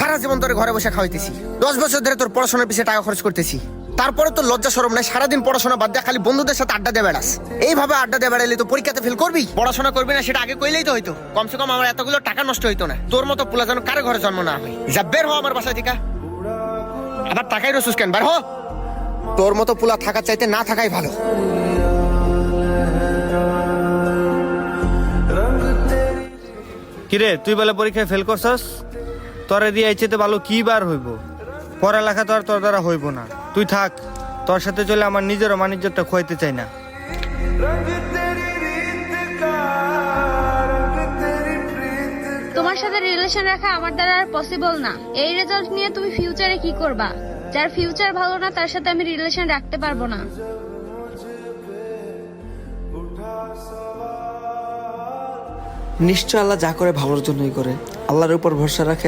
সারা জীবন ধরে ঘরে বসে খাওয়াইতেছি, 10 বছর ধরে তোর পড়াশোনার পিছিয়ে টাকা খরচ করতেছি, তারপরে তোর লজ্জা শরম নাই? সারাদিন পড়াশোনা বাদ দিয়ে খালি বন্ধুদের সাথে আড্ডা দিয়ে বেড়াস। এইভাবে আড্ডা দিয়ে বেড়াইলে তো পরীক্ষাতে ফেল করবি। পড়াশোনা করবি না সেটা আগে কইলেই তো হইতো, কমসে কম আমার এতগুলো টাকা নষ্ট হইতো না। তোর মতো পোলা যেন কারো ঘরে জন্ম না হয়। যা বের হ আমার বাসা থেকে। আবার টাকাই রসুস কেন, বের হ। তোর মতো পোলা থাকার চাইতে না থাকাই ভালো। কিরে তুই বলে পরীক্ষায় ফেল করছস? তোরে দিয়ে চাইতে ভালো কি বার হইব? পড়ালেখা তো আর তোর দ্বারা হইব না। তুই থাক, তোর সাথে চলে আমার নিজেরও মানিজ্যটা খোয়াইতে চাই না। তোমার সাথে রিলেশন রাখা আমার দ্বারা আর পসিবল না। এই রেজাল্ট নিয়ে তুমি ফিউচারে কি করবা? যার ফিউচার ভালো না তার সাথে আমি রিলেশন রাখতে পারবো না। নিশ্চয় আল্লাহ যা করে ভালোর জন্যই করে। আল্লাহর উপর ভরসা রাখে।